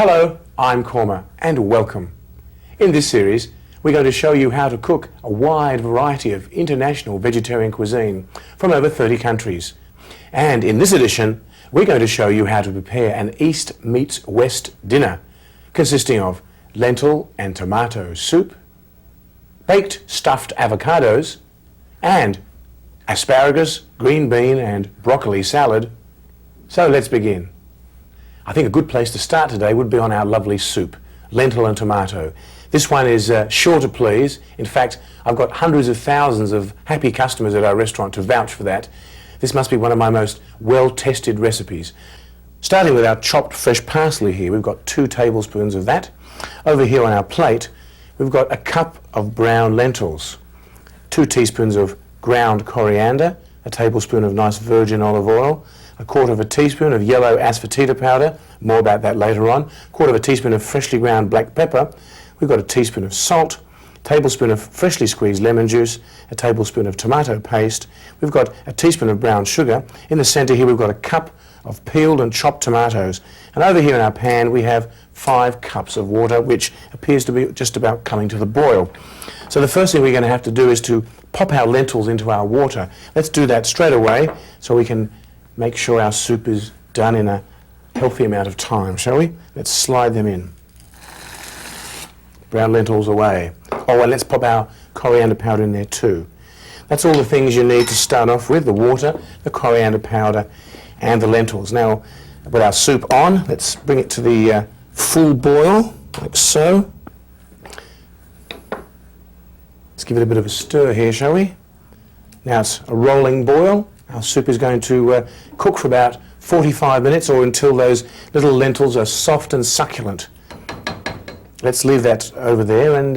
Hello, I'm Kurma and welcome. In this series, we're going to show you how to cook a wide variety of international vegetarian cuisine from over 30 countries. And in this edition, we're going to show you how to prepare an East meets West dinner consisting of lentil and tomato soup, baked stuffed avocados, and asparagus, green bean and broccoli salad. So let's begin. I think a good place to start today would be on our lovely soup, lentil and tomato. This one is sure to please. In fact, I've got hundreds of thousands of happy customers at our restaurant to vouch for that. This must be one of my most well-tested recipes. Starting with our chopped fresh parsley here, we've got 2 tablespoons of that. Over here on our plate, we've got a cup of brown lentils, 2 teaspoons of ground coriander, a tablespoon of nice virgin olive oil, a quarter of a teaspoon of yellow asafoetida powder, more about that later on, quarter of a teaspoon of freshly ground black pepper, we've got a teaspoon of salt, a tablespoon of freshly squeezed lemon juice, a tablespoon of tomato paste, we've got a teaspoon of brown sugar. In the centre here we've got a cup of peeled and chopped tomatoes, and over here in our pan we have 5 cups of water, which appears to be just about coming to the boil. So the first thing we're going to have to do is to pop our lentils into our water. Let's do that straight away so we can make sure our soup is done in a healthy amount of time, shall we? Let's slide them in. Brown lentils away. Oh, and let's pop our coriander powder in there too. That's all the things you need to start off with: the water, the coriander powder, and the lentils. Now, with our soup on, let's bring it to the full boil, like so. Let's give it a bit of a stir here, shall we? Now it's a rolling boil. Our soup is going to cook for about 45 minutes or until those little lentils are soft and succulent. Let's leave that over there, and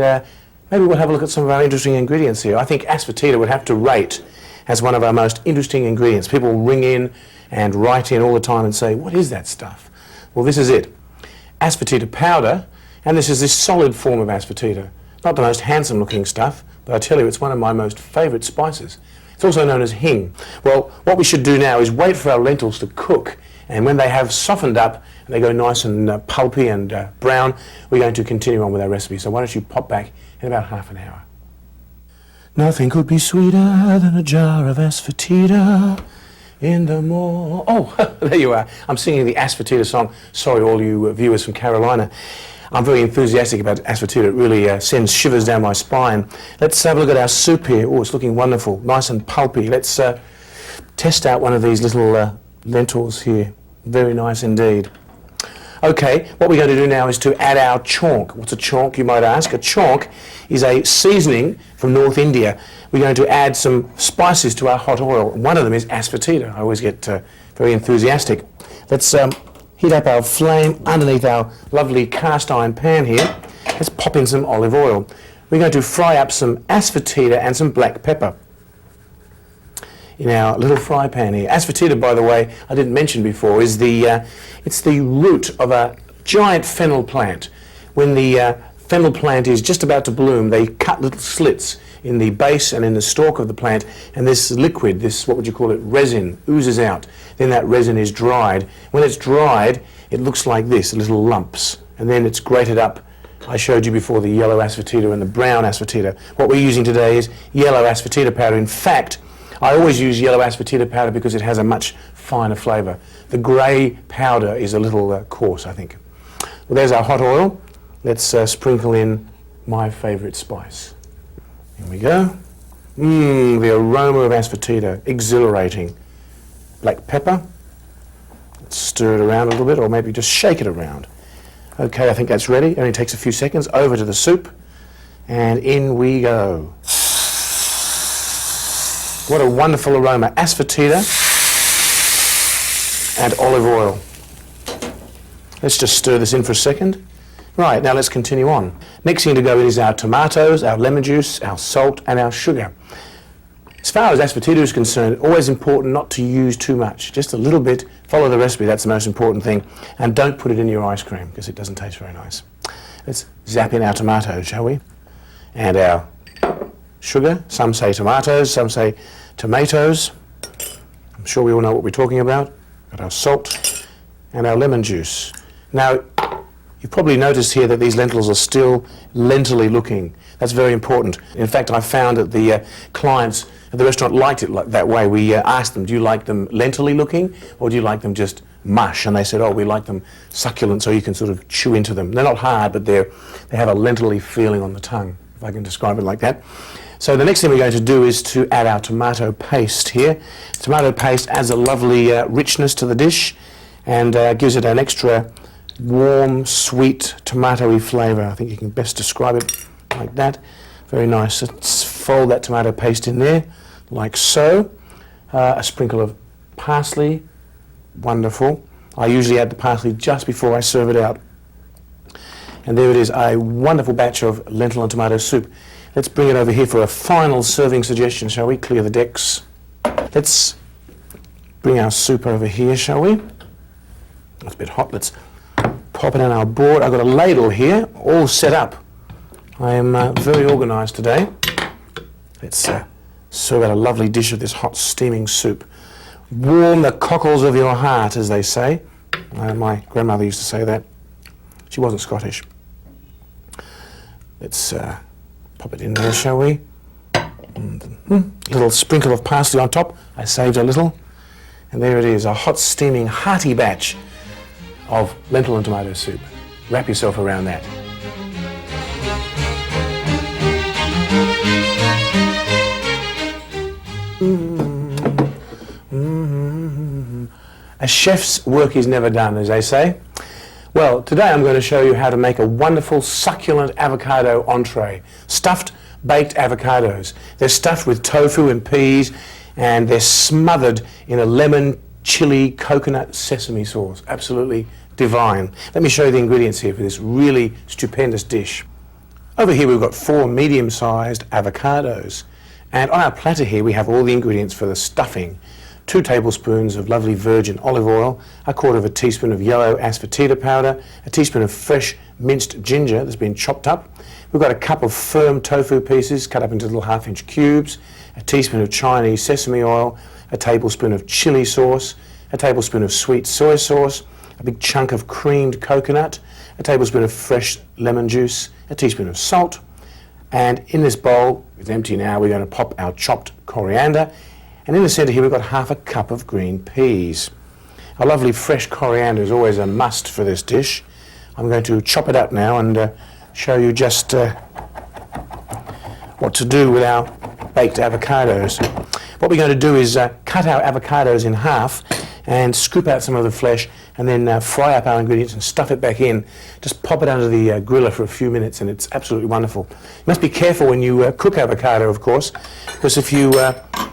maybe we'll have a look at some of our interesting ingredients here. I think asafoetida would have to rate as one of our most interesting ingredients. People ring in and write in all the time and say, what is that stuff? Well, this is it. Asafoetida powder, and this is this solid form of asafoetida. Not the most handsome looking stuff, but I tell you, it's one of my most favourite spices. It's also known as hing. Well, what we should do now is wait for our lentils to cook, and when they have softened up and they go nice and pulpy and brown, we're going to continue on with our recipe. So why don't you pop back in about half an hour. Nothing could be sweeter than a jar of asafoetida in the morning. Oh, there you are. I'm singing the asafoetida song. Sorry, all you viewers from Carolina. I'm very enthusiastic about asafoetida. It really sends shivers down my spine. Let's have a look at our soup here. Oh, it's looking wonderful, nice and pulpy. Let's test out one of these little lentils here. Very nice indeed. Okay, what we're going to do now is to add our chaunk. What's a chaunk, you might ask? A chaunk is a seasoning from North India. We're going to add some spices to our hot oil. One of them is asafoetida. I always get very enthusiastic. Let's heat up our flame underneath our lovely cast iron pan here. Let's pop in some olive oil. We're going to fry up some asafoetida and some black pepper in our little fry pan here. Asafoetida, by the way, I didn't mention before, is it's the root of a giant fennel plant. When the fennel plant is just about to bloom, they cut little slits in the base and in the stalk of the plant, and this liquid, this, what would you call it, resin, oozes out. Then that resin is dried. When it's dried, it looks like this, little lumps, and then it's grated up. I showed you before the yellow asafoetida and the brown asafoetida. What we're using today is yellow asafoetida powder. In fact, I always use yellow asafoetida powder because it has a much finer flavour. The grey powder is a little coarse, I think. Well, there's our hot oil. Let's sprinkle in my favourite spice. Here we go. The aroma of asafoetida, exhilarating. Black pepper. Let's stir it around a little bit, or maybe just shake it around. Okay, I think that's ready. It only takes a few seconds. Over to the soup, and in we go. What a wonderful aroma. Asafoetida and olive oil. Let's just stir this in for a second. Right, now let's continue on. Next thing to go in is our tomatoes, our lemon juice, our salt and our sugar. As far as asafoetida is concerned, always important not to use too much. Just a little bit. Follow the recipe, that's the most important thing. And don't put it in your ice cream because it doesn't taste very nice. Let's zap in our tomatoes, shall we? And our sugar. Some say tomatoes, some say tomatoes. I'm sure we all know what we're talking about. Got our salt and our lemon juice. Now, You've probably noticed here that these lentils are still lentily looking. That's very important. In fact, I found that the clients at the restaurant liked it that way. We asked them, do you like them lentily looking or do you like them just mush? And they said, oh, we like them succulent so you can sort of chew into them. They're not hard, but they have a lentily feeling on the tongue, if I can describe it like that. So the next thing we're going to do is to add our tomato paste here. Tomato paste adds a lovely richness to the dish and gives it an extra warm, sweet, tomatoey flavour. I think you can best describe it like that. Very nice. Let's fold that tomato paste in there, like so. A sprinkle of parsley. Wonderful. I usually add the parsley just before I serve it out. And there it is, a wonderful batch of lentil and tomato soup. Let's bring it over here for a final serving suggestion, shall we? Clear the decks. Let's bring our soup over here, shall we? It's a bit hot. Let's pop it on our board. I've got a ladle here, all set up. I am very organised today. Let's serve out a lovely dish of this hot steaming soup. Warm the cockles of your heart, as they say. My grandmother used to say that. She wasn't Scottish. Let's pop it in there, shall we? A little sprinkle of parsley on top. I saved a little. And there it is, a hot steaming hearty batch of lentil and tomato soup. Wrap yourself around that. A chef's work is never done, as they say. Well, today I'm going to show you how to make a wonderful succulent avocado entree. Stuffed baked avocados. They're stuffed with tofu and peas and they're smothered in a lemon, chili, coconut, sesame sauce. Absolutely divine. Let me show you the ingredients here for this really stupendous dish. Over here we've got 4 medium-sized avocados. And on our platter here we have all the ingredients for the stuffing. 2 tablespoons of lovely virgin olive oil, 1/4 teaspoon of yellow asafoetida powder, a teaspoon of fresh minced ginger that's been chopped up. We've got a cup of firm tofu pieces cut up into little 1/2-inch cubes, a teaspoon of Chinese sesame oil, a tablespoon of chili sauce, a tablespoon of sweet soy sauce, a big chunk of creamed coconut, a tablespoon of fresh lemon juice, a teaspoon of salt. And in this bowl, it's empty now, we're going to pop our chopped coriander. And in the centre here we've got 1/2 cup of green peas. A lovely fresh coriander is always a must for this dish. I'm going to chop it up now and show you just what to do with our baked avocados. What we're going to do is cut our avocados in half and scoop out some of the flesh and then fry up our ingredients and stuff it back in. Just pop it under the griller for a few minutes and it's absolutely wonderful. You must be careful when you cook avocado, of course, because if you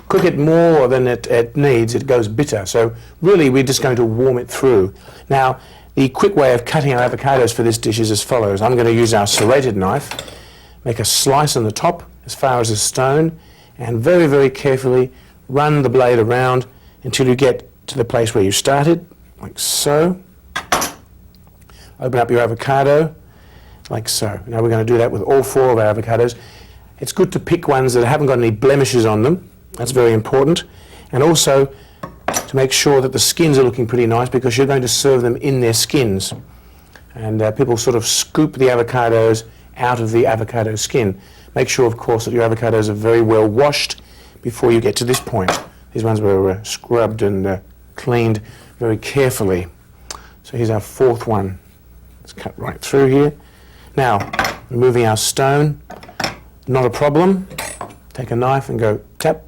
cook it more than it needs, it goes bitter. So really we're just going to warm it through. Now, the quick way of cutting our avocados for this dish is as follows. I'm going to use our serrated knife, make a slice on the top as far as a stone, and very, very carefully run the blade around until you get to the place where you started, like so. Open up your avocado, like so. Now we're going to do that with all 4 of our avocados. It's good to pick ones that haven't got any blemishes on them. That's very important. And also to make sure that the skins are looking pretty nice because you're going to serve them in their skins. And people sort of scoop the avocados out of the avocado skin. Make sure, of course, that your avocados are very well washed before you get to this point. These ones were scrubbed and cleaned very carefully. So here's our 4th one. Let's cut right through here. Now, removing our stone, not a problem. Take a knife and go tap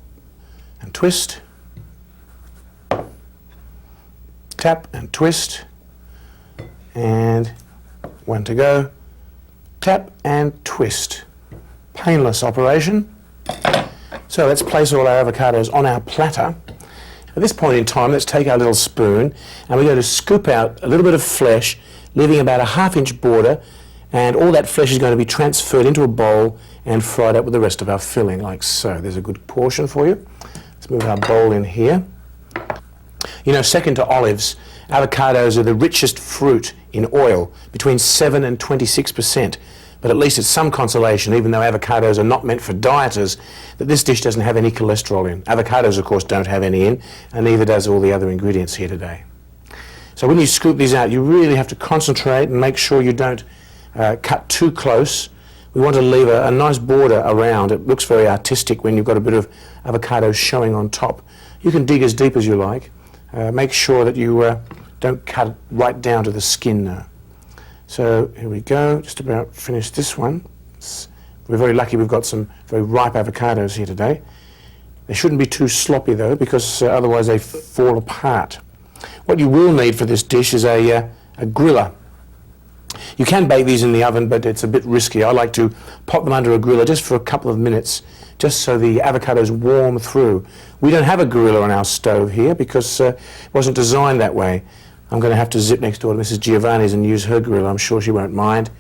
and twist. Tap and twist. And 1 to go. Tap and twist. Painless operation. So let's place all our avocados on our platter. At this point in time, let's take our little spoon and we're going to scoop out a little bit of flesh, leaving about a 1/2-inch border, and all that flesh is going to be transferred into a bowl and fried up with the rest of our filling, like so. There's a good portion for you. Let's move our bowl in here. You know, second to olives, avocados are the richest fruit in oil, between 7 and 26%. But at least it's some consolation, even though avocados are not meant for dieters, that this dish doesn't have any cholesterol in. Avocados, of course, don't have any in, and neither does all the other ingredients here today. So So when you scoop these out, you really have to concentrate and make sure you don't cut too close. We want to leave a nice border around. It looks very artistic when you've got a bit of avocado showing on top. You can dig as deep as you like. Make sure that you don't cut it right down to the skin now. So here we go, just about finished this one. We're very lucky we've got some very ripe avocados here today. They shouldn't be too sloppy though, because otherwise they fall apart. What you will need for this dish is a griller. You can bake these in the oven, but it's a bit risky. I like to pop them under a griller just for a couple of minutes, just so the avocados warm through. We don't have a griller on our stove here because it wasn't designed that way. I'm going to have to zip next door to Mrs. Giovanni's and use her griller. I'm sure she won't mind.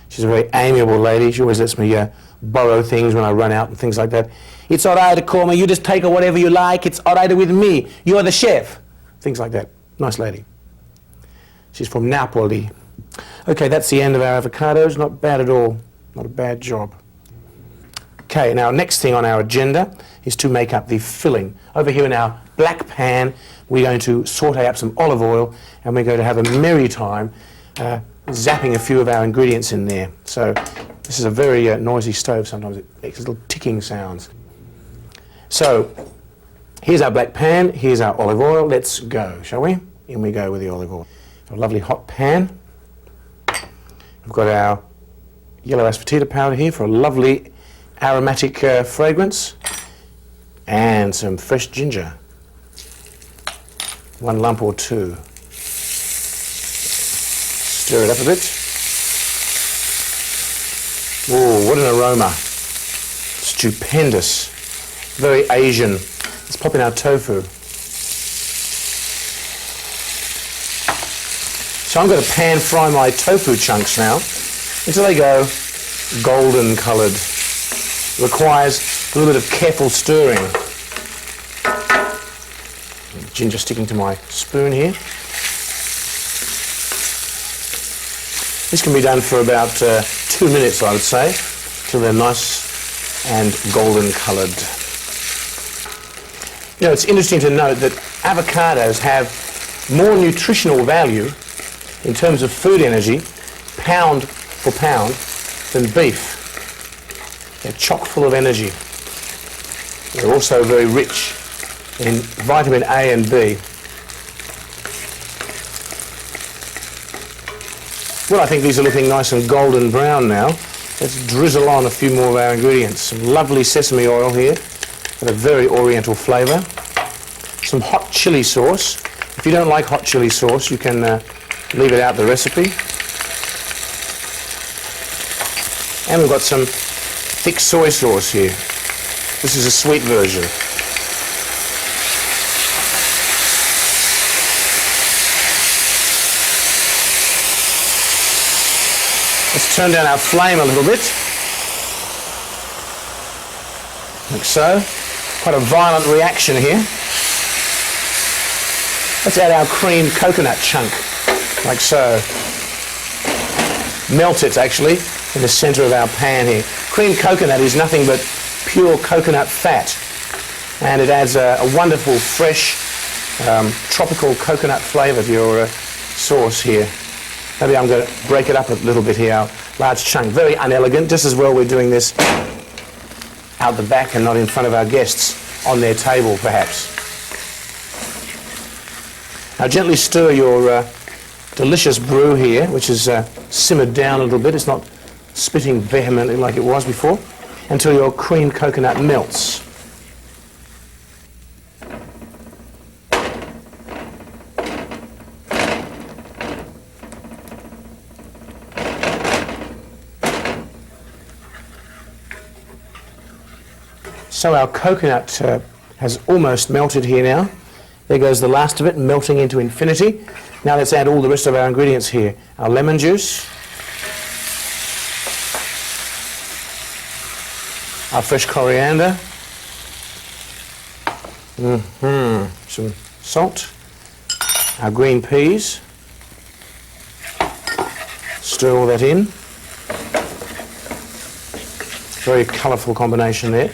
She's a very amiable lady. She always lets me borrow things when I run out and things like that. It's all right, Kurma. You just take whatever you like. It's all right with me. You're the chef. Things like that. Nice lady. She's from Napoli. Okay, that's the end of our avocados. Not bad at all. Not a bad job. Okay, now next thing on our agenda is to make up the filling. Over here in our black pan, we're going to saute up some olive oil and we're going to have a merry time zapping a few of our ingredients in there. So this is a very noisy stove. Sometimes it makes little ticking sounds. So here's our black pan, here's our olive oil. Let's go, shall we? In we go with the olive oil. A lovely hot pan. We've got our yellow asafoetida powder here for a lovely aromatic fragrance, and some fresh ginger. 1 lump or 2. Stir it up a bit. Oh, what an aroma. Stupendous. Very Asian. Let's pop in our tofu. So I'm going to pan fry my tofu chunks now until they go golden coloured. Requires a little bit of careful stirring. Ginger sticking to my spoon here. This can be done for about 2 minutes, I would say, till they're nice and golden coloured. You know, it's interesting to note that avocados have more nutritional value in terms of food energy, pound for pound, than beef. They're chock full of energy. They're also very rich in vitamin A and B. Well, I think these are looking nice and golden brown now. Let's drizzle on a few more of our ingredients. Some lovely sesame oil here, with a very oriental flavour. Some hot chili sauce. If you don't like hot chili sauce, you can leave it out the recipe. And we've got some thick soy sauce here. This is a sweet version. Let's turn down our flame a little bit. Like so. Quite a violent reaction here. Let's add our creamed coconut chunk. Like so. Melt it actually in the centre of our pan here. Creamed coconut is nothing but pure coconut fat, and it adds a wonderful fresh tropical coconut flavour to your sauce here. Maybe I'm going to break it up a little bit here, our large chunk. Very unelegant, just as well we're doing this out the back and not in front of our guests on their table perhaps. Now gently stir your delicious brew here, which is simmered down a little bit. It's not spitting vehemently like it was before, until your creamed coconut melts. So our coconut has almost melted here now. There goes the last of it, melting into infinity. Now let's add all the rest of our ingredients here. Our lemon juice, our fresh coriander, some salt, our green peas, stir all that in. Very colourful combination there.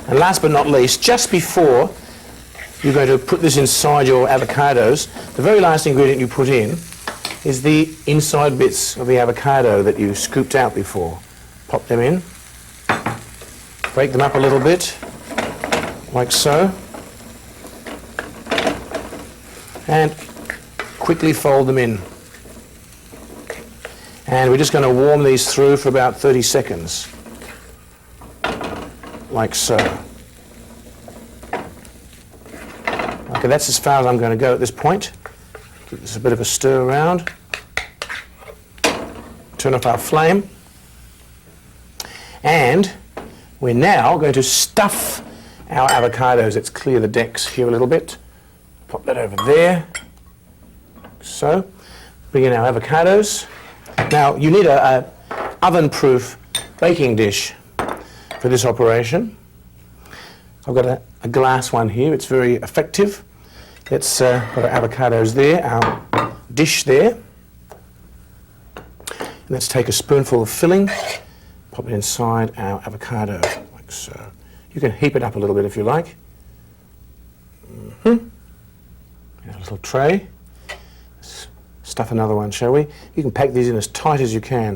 And last but not least, just before you're going to put this inside your avocados, The very last ingredient you put in is the inside bits of the avocado that you scooped out before. Pop them in, break them up a little bit, like so, and quickly fold them in. And we're just going to warm these through for about 30 seconds, like so. Okay, that's as far as I'm going to go at this point. Give this a bit of a stir around. Turn off our flame. And we're now going to stuff our avocados. Let's clear the decks here a little bit. Pop that over there. So, bring in our avocados. Now, you need a oven-proof baking dish for this operation. I've got a glass one here. It's very effective. Let's put our avocados there, our dish there. And let's take a spoonful of filling, pop it inside our avocado, like so. You can heap it up a little bit if you like. A little tray. Let's stuff another one, shall we? You can pack these in as tight as you can.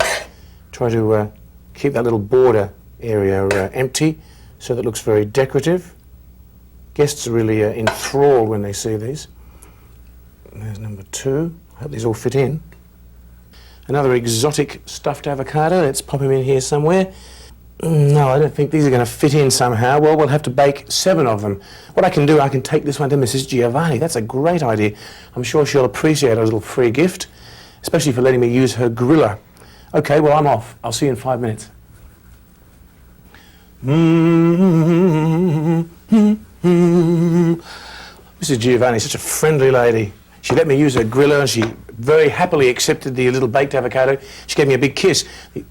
Try to keep that little border area empty so that it looks very decorative. Guests are really enthralled when they see these. There's number 2. I hope these all fit in. Another exotic stuffed avocado. Let's pop him in here somewhere. No, I don't think these are going to fit in somehow. Well, we'll have to bake 7 of them. What I can do, I can take this one to Mrs. Giovanni. That's a great idea. I'm sure she'll appreciate a little free gift, especially for letting me use her griller. Okay, well, I'm off. I'll see you in 5 minutes. Mrs. Giovanni is such a friendly lady. She let me use her griller and she very happily accepted the little baked avocado. She gave me a big kiss.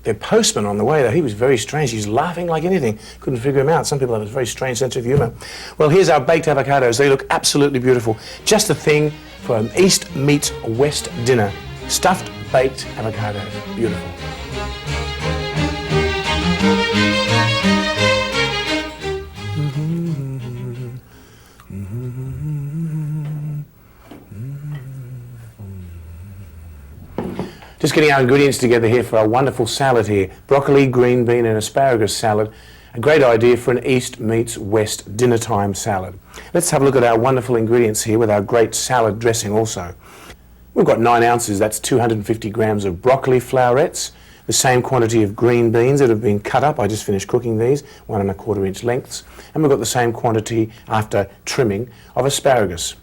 The postman on the way, though, he was very strange. He was laughing like anything. Couldn't figure him out. Some people have a very strange sense of humour. Well, here's our baked avocados. They look absolutely beautiful. Just the thing for an East meets West dinner. Stuffed baked avocados. Beautiful. Just getting our ingredients together here for our wonderful salad here. Broccoli, green bean and asparagus salad. A great idea for an East meets West dinner time salad. Let's have a look at our wonderful ingredients here with our great salad dressing also. We've got 9 ounces, that's 250 grams of broccoli flowerets, the same quantity of green beans that have been cut up. I just finished cooking these, 1 1/4 inch lengths. And we've got the same quantity after trimming of asparagus.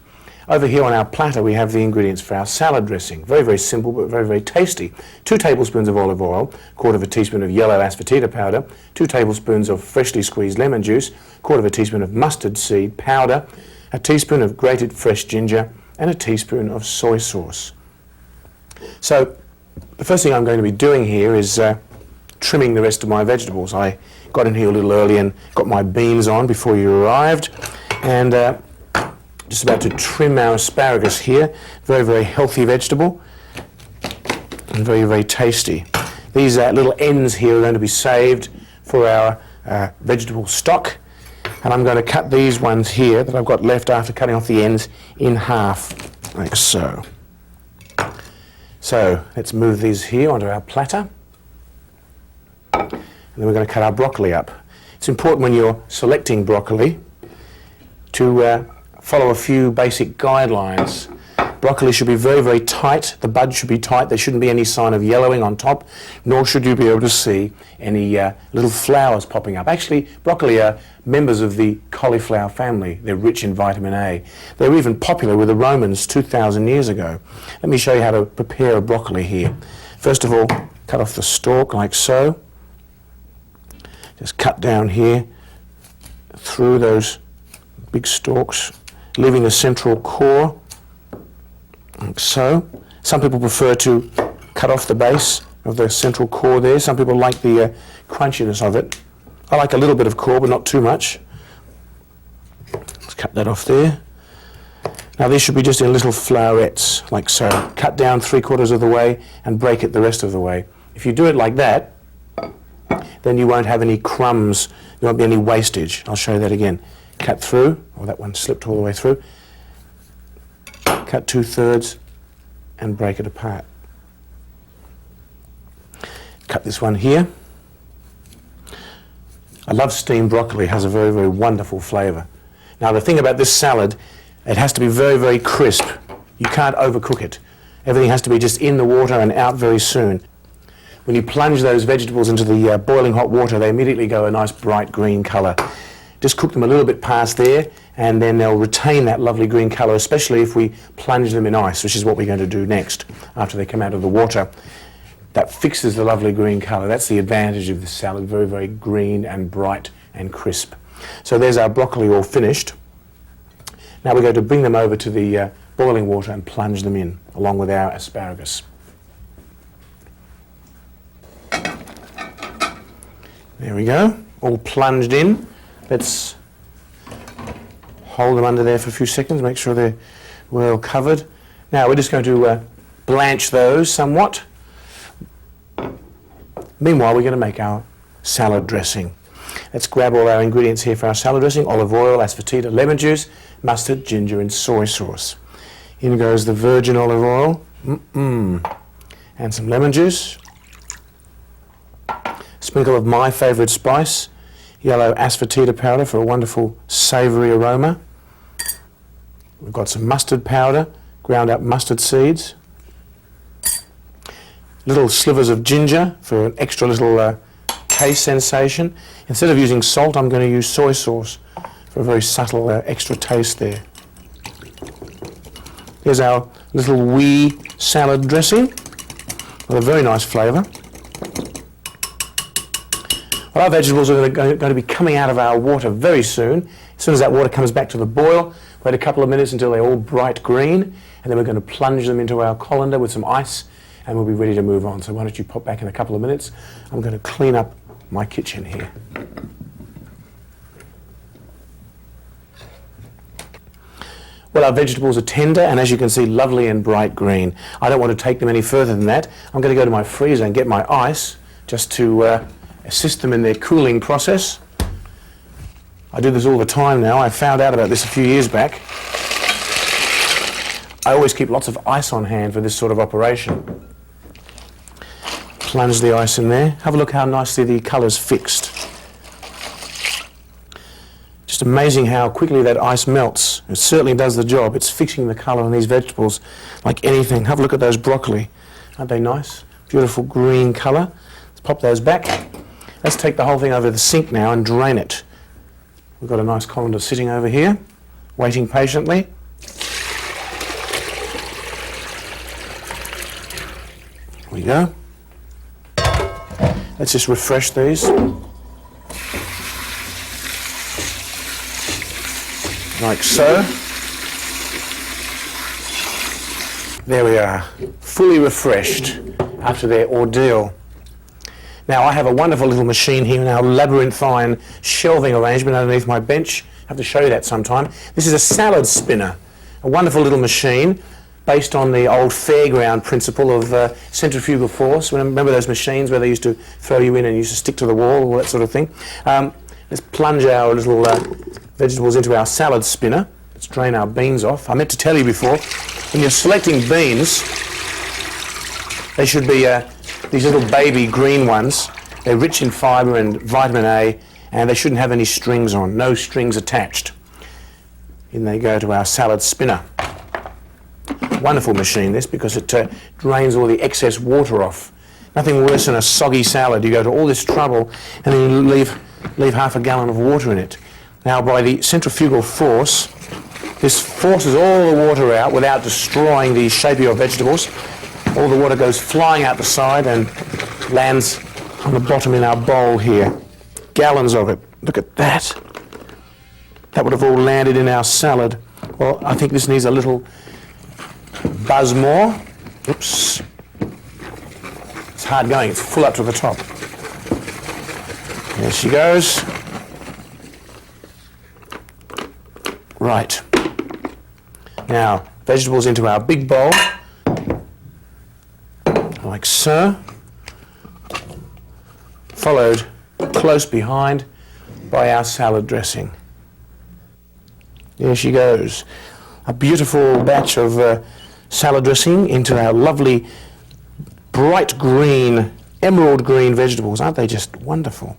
Over here on our platter we have the ingredients for our salad dressing. Very, very simple but very, very tasty. 2 tablespoons of olive oil, 1/4 teaspoon of yellow asafoetida powder, 2 tablespoons of freshly squeezed lemon juice, 1/4 teaspoon of mustard seed powder, a teaspoon of grated fresh ginger and a teaspoon of soy sauce. So the first thing I'm going to be doing here is trimming the rest of my vegetables. I got in here a little early and got my beans on before you arrived, and just about to trim our asparagus here. Very, very healthy vegetable and very, very tasty. These little ends here are going to be saved for our vegetable stock, and I'm going to cut these ones here that I've got left after cutting off the ends in half, like so. So let's move these here onto our platter, and then we're going to cut our broccoli up. It's important when you're selecting broccoli to follow a few basic guidelines. Broccoli should be very, very tight. The bud should be tight. There shouldn't be any sign of yellowing on top, nor should you be able to see any little flowers popping up. Actually, broccoli are members of the cauliflower family. They're rich in vitamin A. They were even popular with the Romans 2,000 years ago. Let me show you how to prepare a broccoli here. First of all, cut off the stalk like so. Just cut down here through those big stalks, leaving the central core, like so. Some people prefer to cut off the base of the central core there. Some people like the crunchiness of it. I like a little bit of core, but not too much. Let's cut that off there. Now these should be just in little flowerets, like so. Cut down 3/4 of the way and break it the rest of the way. If you do it like that, then you won't have any crumbs, there won't be any wastage. I'll show you that again. Cut through, oh that one slipped all the way through. cut 2/3 and break it apart. Cut this one here. I love steamed broccoli, it has a very, very wonderful flavour. Now the thing about this salad, it has to be very, very crisp. You can't overcook it. Everything has to be just in the water and out very soon. When you plunge those vegetables into the boiling hot water, they immediately go a nice bright green colour. Just cook them a little bit past there, and then they'll retain that lovely green colour, especially if we plunge them in ice, which is what we're going to do next after they come out of the water. That fixes the lovely green colour. That's the advantage of this salad, very, very green and bright and crisp. So there's our broccoli all finished. Now we're going to bring them over to the boiling water and plunge them in, along with our asparagus. There we go, all plunged in. Let's hold them under there for a few seconds, make sure they're well covered. Now we're just going to blanch those somewhat. Meanwhile, we're going to make our salad dressing. Let's grab all our ingredients here for our salad dressing: olive oil, asafoetida, lemon juice, mustard, ginger and soy sauce. In goes the virgin olive oil, and some lemon juice. Sprinkle of my favourite spice, yellow asafoetida powder for a wonderful savoury aroma. We've got some mustard powder, ground up mustard seeds. Little slivers of ginger for an extra little taste sensation. Instead of using salt, I'm going to use soy sauce for a very subtle extra taste there. Here's our little wee salad dressing with a very nice flavour. Well, our vegetables are going to be coming out of our water very soon. As soon as that water comes back to the boil, wait a couple of minutes until they're all bright green, and then we're going to plunge them into our colander with some ice, and we'll be ready to move on. So why don't you pop back in a couple of minutes. I'm going to clean up my kitchen here. Well, our vegetables are tender and, as you can see, lovely and bright green. I don't want to take them any further than that. I'm going to go to my freezer and get my ice just to assist them in their cooling process. I do this all the time now. I found out about this a few years back. I always keep lots of ice on hand for this sort of operation. Plunge the ice in there. Have a look how nicely the colour's fixed. Just amazing how quickly that ice melts. It certainly does the job. It's fixing the colour on these vegetables like anything. Have a look at those broccoli. Aren't they nice? Beautiful green colour. Let's pop those back. Let's take the whole thing over to the sink now and drain it. We've got a nice colander sitting over here, waiting patiently. There we go. Let's just refresh these. Like so. There we are, fully refreshed after their ordeal. Now I have a wonderful little machine here in our labyrinthine shelving arrangement underneath my bench. I have to show you that sometime. This is a salad spinner, a wonderful little machine based on the old fairground principle of centrifugal force. Remember those machines where they used to throw you in and you used to stick to the wall, all that sort of thing. Let's plunge our little vegetables into our salad spinner. Let's drain our beans off. I meant to tell you before, when you're selecting beans, they should be these little baby green ones. They're rich in fibre and vitamin A, and they shouldn't have any strings on, no strings attached. In they go to our salad spinner. Wonderful machine this, because it drains all the excess water off. Nothing worse than a soggy salad. You go to all this trouble and then you leave half a gallon of water in it. Now by the centrifugal force, this forces all the water out without destroying the shape of your vegetables. All the water goes flying out the side and lands on the bottom in our bowl here. Gallons of it. Look at that. That would have all landed in our salad. Well, I think this needs a little buzz more. Oops. It's hard going. It's full up to the top. There she goes. Right. Now, vegetables into our big bowl. Like so. Followed close behind by our salad dressing. There she goes. a beautiful batch of salad dressing into our lovely bright green, emerald green vegetables. Aren't they just wonderful?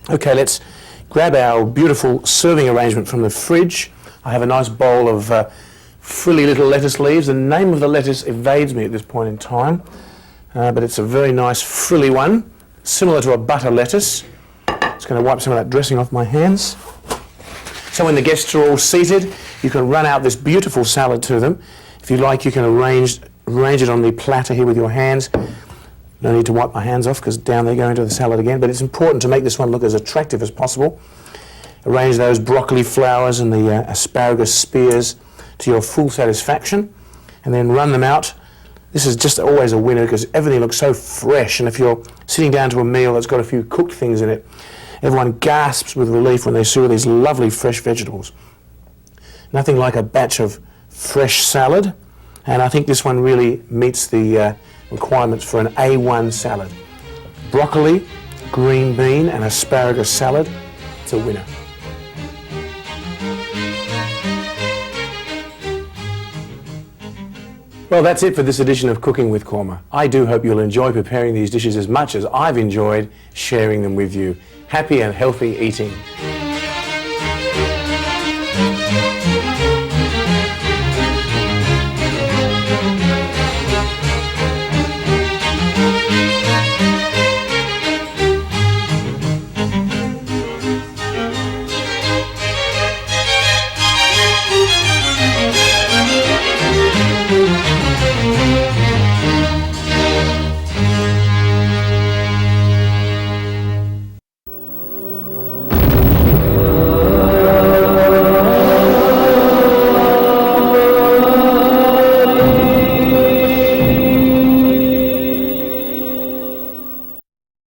Okay, let's grab our beautiful serving arrangement from the fridge. I have a nice bowl of frilly little lettuce leaves. The name of the lettuce evades me at this point in time, but it's a very nice frilly one, similar to a butter lettuce. Just going to wipe some of that dressing off my hands. So when the guests are all seated, you can run out this beautiful salad to them. If you like, you can arrange it on the platter here with your hands. No need to wipe my hands off because down they go into the salad again, but it's important to make this one look as attractive as possible. Arrange those broccoli flowers and the asparagus spears to your full satisfaction, and then run them out. This is just always a winner because everything looks so fresh, and if you're sitting down to a meal that's got a few cooked things in it, everyone gasps with relief when they see all these lovely fresh vegetables. Nothing like a batch of fresh salad, and I think this one really meets the requirements for an A1 salad. Broccoli, green bean and asparagus salad, it's a winner. Well, that's it for this edition of Cooking with Kurma. I do hope you'll enjoy preparing these dishes as much as I've enjoyed sharing them with you. Happy and healthy eating.